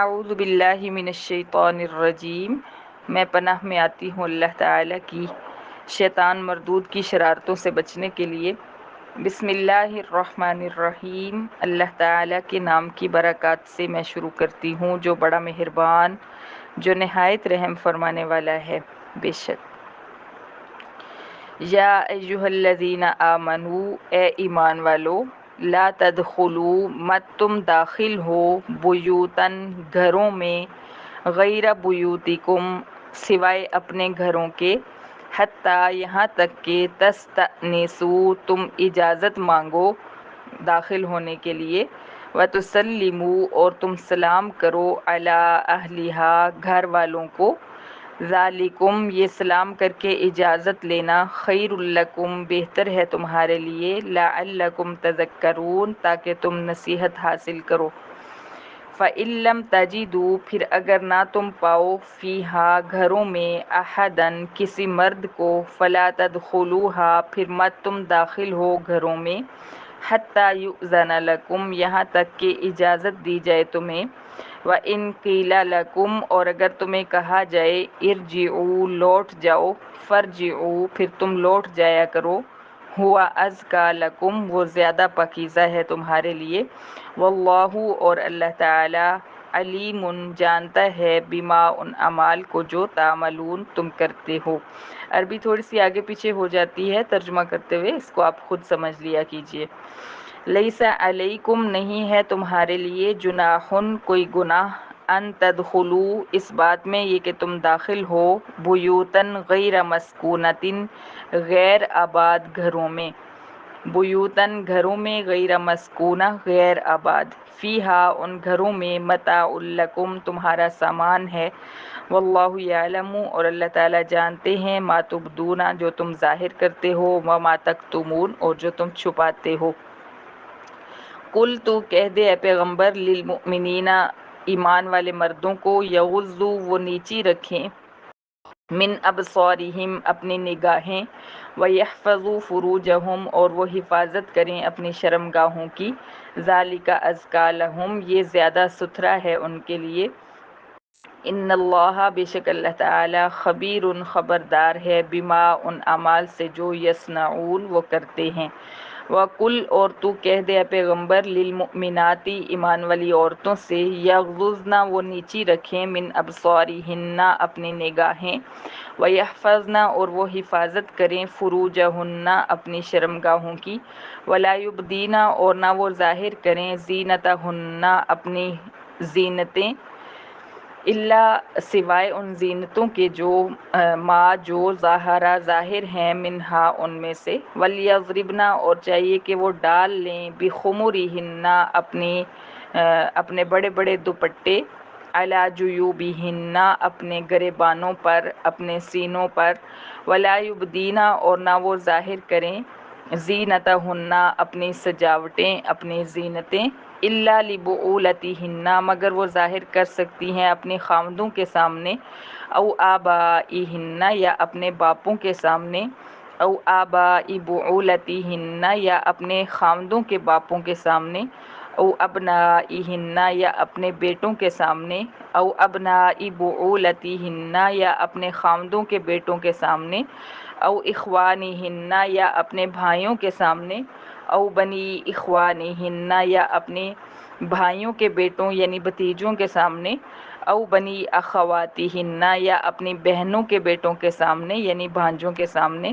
اعوذ باللہ من الشیطان الرجیم، میں پناہ میں آتی ہوں اللہ تعالیٰ کی شیطان مردود کی شرارتوں سے بچنے کے لیے۔ بسم اللہ الرحمن الرحیم، اللہ تعالیٰ کے نام کی برکات سے میں شروع کرتی ہوں جو بڑا مہربان، جو نہایت رحم فرمانے والا ہے۔ بے شک یا ایہا الذین آمنو، اے ایمان والو، لا تدخلوا، مت تم داخل ہو، بیوتن گھروں میں، غیر بیوتکم سوائے اپنے گھروں کے، حتیٰ یہاں تک کہ تستأنسوا تم اجازت مانگو داخل ہونے کے لیے، وتسلموا اور تم سلام کرو، علی اہلہا گھر والوں کو، ذالکم یہ سلام کر کے اجازت لینا، خیر لکم بہتر ہے تمہارے لیے، لعلکم تذکرون تاکہ تم نصیحت حاصل کرو۔ فإن لم تجدوا پھر اگر نہ تم پاؤ، فیہا گھروں میں، احدن کسی مرد کو، فلا تدخلوہا پھر مت تم داخل ہو گھروں میں، حتی یؤذن لکم یہاں تک کہ اجازت دی جائے تمہیں، وَإِن قِیلَ لَکُمْ اور اگر تمہیں کہا جائے، ارجعوا لوٹ جاؤ، فارجعوا پھر تم لوٹ جایا کرو، ہوا ازکیٰ لکم وہ زیادہ پاکیزہ ہے تمہارے لیے، واللہ اور اللہ تعالی علیم جانتا ہے، بما ان اعمال کو جو تعملون تم کرتے ہو۔ عربی تھوڑی سی آگے پیچھے ہو جاتی ہے، ترجمہ کرتے ہوئے اس کو آپ خود سمجھ لیا کیجئے۔ لیس علیکم نہیں ہے تمہارے لیے، جناحن کوئی گناہ، ان تدخلوا اس بات میں یہ کہ تم داخل ہو، بیوتن غیر مسکونتن غیر آباد گھروں میں، بیوتن گھروں میں، غیر مسکونہ غیر آباد، فیہا ان گھروں میں، متاع لکم تمہارا سامان ہے، واللہ یعلم اور اللہ تعالیٰ جانتے ہیں، ما تبدون جو تم ظاہر کرتے ہو، وما تکتمون اور جو تم چھپاتے ہو۔ قل تو کہہ دے اے پیغمبر، للمؤمنین ایمان والے مردوں کو، یغضوا وہ نیچی رکھیں، من ابصارہم اپنی نگاہیں، ویحفظوا فروجہم اور وہ حفاظت کریں اپنی شرمگاہوں کی، ذالک ازکیٰ لہم یہ زیادہ ستھرا ہے ان کے لیے، ان اللہ بے شک اللہ تعالی خبیر خبردار ہے، بما ان اعمال سے جو یصنعون وہ کرتے ہیں۔ وَقُلْ اور تو کہہ دے اے پیغمبر، للمؤمنات ایمان والی عورتوں سے، یغضضن وہ نیچی رکھیں، من ابصارہن اپنی نگاہیں، ویحفظن اور وہ حفاظت کریں، فروجہن اپنی شرمگاہوں کی، ولا یبدین اور نہ وہ ظاہر کریں، زینتہن اپنی زینتیں، الا سوائے ان زینتوں کے جو ما جو ظاہرہ ظاہر ہیں، منہا ان میں سے، ولیضربن اور چاہیے کہ وہ ڈال لیں، بخمرہن اپنے بڑے بڑے دوپٹے، علی جیوبہن اپنے گریبانوں پر، اپنے سینوں پر، ولا یبدین اور نہ وہ ظاہر کریں، زینتہن اپنی سجاوٹیں، اپنی زینتیں، الا لبعولتہن مگر وہ ظاہر کر سکتی ہیں اپنے خاوندوں کے سامنے، او آبائہن یا اپنے باپوں کے سامنے، او آبائی بعولتہن یا اپنے خاوندوں کے باپوں کے سامنے، او ابنائہن یا اپنے بیٹوں کے سامنے، او ابنائی بعولتہن یا اپنے خاوندوں کے بیٹوں کے سامنے، او اخوانہن یا اپنے بھائیوں کے سامنے، او بنی اخوانہن یا اپنے بھائیوں کے بیٹوں یعنی بھتیجوں کے سامنے، او بنی اخواتہن یا اپنی بہنوں کے بیٹوں کے سامنے یعنی بھانجوں کے سامنے،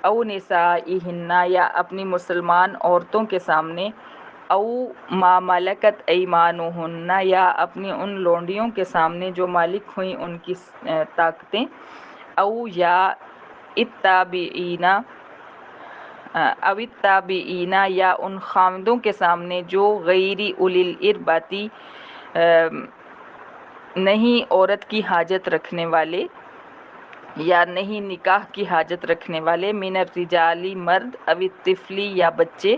او نسائہن یا اپنی مسلمان عورتوں کے سامنے، او ما ملکت ایمانہن یا اپنی ان لونڈیوں کے سامنے جو مالک ہوئیں ان کی طاقتیں، او یا التابعین التابعین یا ان خاوندوں کے سامنے جو غیر اولی الارباتی نہیں عورت کی حاجت رکھنے والے یا نہیں نکاح کی حاجت رکھنے والے، من الرجال مرد، او الطفل یا بچے،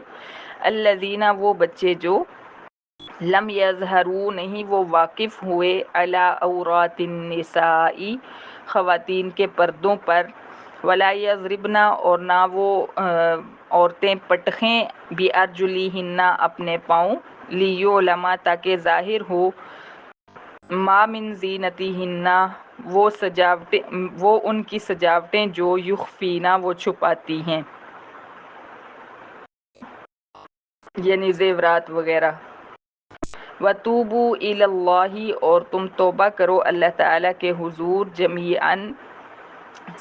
الذین وہ بچے جو، لم یظہروا نہیں وہ واقف ہوئے، علی عورات النساء خواتین کے پردوں پر، ولا یضربن اور نہ وہ عورتیں پٹخیں، بارجلہن اپنے پاؤں، لیعلم تاکہ ظاہر ہو، ما من زینتہن وہ ان کی سجاوٹیں جو یخفینا وہ چھپاتی ہیں، یعنی زیورات وغیرہ۔ وَتُوبُوا إِلَى اللَّهِ اور تم توبہ کرو اللہ تعالیٰ کے حضور جمیعاً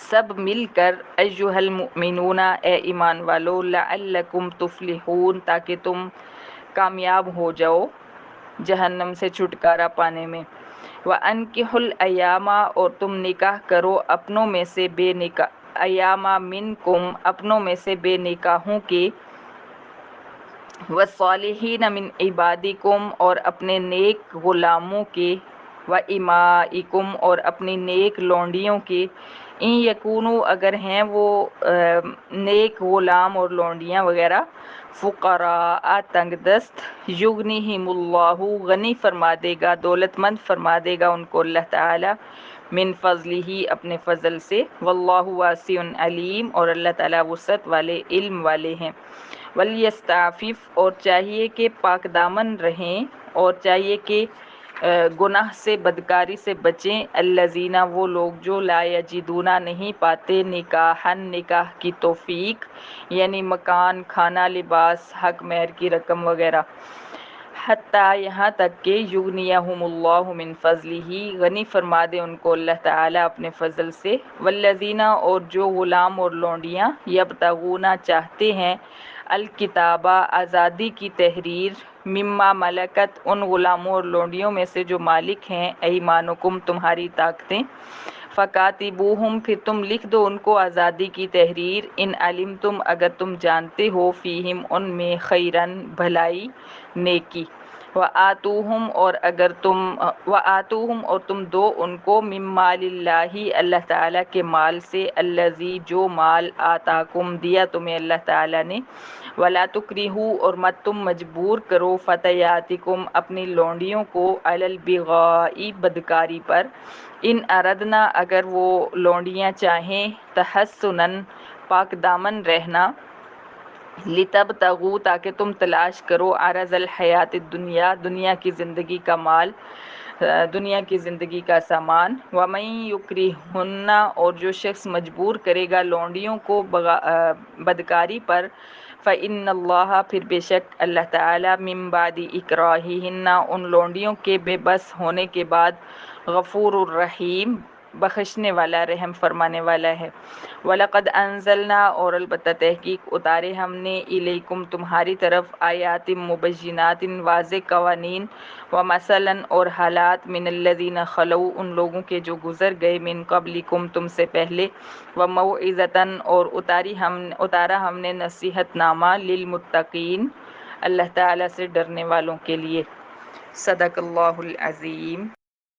سب مل کر، ایھا المؤمنون اے ایمان والو، لعلکم تفلحون تاکہ تم کامیاب ہو جاؤ جہنم سے چھٹکارا پانے میں۔ وَأَنكِحُوا الْأَيَامَ اور تم نکاح کرو اپنوں میں سے بے نکاح، ایام منکم اپنوں میں سے بے نکاحوں کے، والصالحین من عبادکم اور اپنے نیک غلاموں کے، وإمائکم اور اپنی نیک لونڈیوں کے، ان یکونوا اگر ہیں وہ نیک غلام اور لونڈیاں وغیرہ، فقراء تنگ دست، یغنیہم اللہ غنی فرما دے گا، دولت مند فرما دے گا ان کو اللہ تعالی، من فضلہ اپنے فضل سے، واللہ واسع علیم اور اللہ تعالیٰ وسعت والے علم والے ہیں۔ ولیستعفف اور چاہیے کہ پاک دامن رہیں اور چاہیے کہ گناہ سے بدکاری سے بچیں، الذین وہ لوگ جو لا یجدون نہیں پاتے نکاحً نکاح کی توفیق، یعنی مکان، کھانا، لباس، حق مہر کی رقم وغیرہ، حتیٰ یہاں تک کہ یغنیہم اللہ من فضلہ غنی فرما دے ان کو اللہ تعالیٰ اپنے فضل سے، والذین اور جو غلام اور لونڈیاں، یبتغون چاہتے ہیں، الکتابہ آزادی کی تحریر، مما ملکت ان غلاموں اور لونڈیوں میں سے جو مالک ہیں، ایمانکم تمہاری طاقتیں، فکاتبوہم پھر تم لکھ دو ان کو آزادی کی تحریر، ان علمتم اگر تم جانتے ہو، فیہم ان میں، خیرن بھلائی، نیکی، وآتوہم اور تم دو ان کو، من مال اللہ اللہ تعالیٰ کے مال سے، الذی جو مال، آتاکم دیا تمہیں اللہ تعالیٰ نے، ولا تکرہوا اور مت تم مجبور کرو، فتیاتکم اپنی لونڈیوں کو، علی البغاء بدکاری پر، ان اردنا اگر وہ لونڈیاں چاہیں، تحصناً پاک دامن رہنا، لتبتغوا تاکہ تم تلاش کرو، عرض الحیات الدنیا دنیا کی زندگی کا مال، دنیا کی زندگی کا سامان، ومن یکرہن اور جو شخص مجبور کرے گا لونڈیوں کو بدکاری پر، فإن اللہ پھر بے شک اللہ تعالیٰ، من بعد اکراہہن ان لونڈیوں کے بے بس ہونے کے بعد، غفور الرحیم بخشنے والا رحم فرمانے والا ہے۔ وَلَقَدْ أَنزَلْنَا اور البتہ تحقیق اتارے ہم نے، الیکم تمہاری طرف، آیات مبینات واضح قوانین، ومثلاً اور حالات، من الذین خلوا ان لوگوں کے جو گزر گئے، من قبلکم تم سے پہلے، وموعظۃ اور اتارا ہم نے نصیحت نامہ، للمتقین اللہ تعالیٰ سے ڈرنے والوں کے لیے۔ صدق اللہ العظیم۔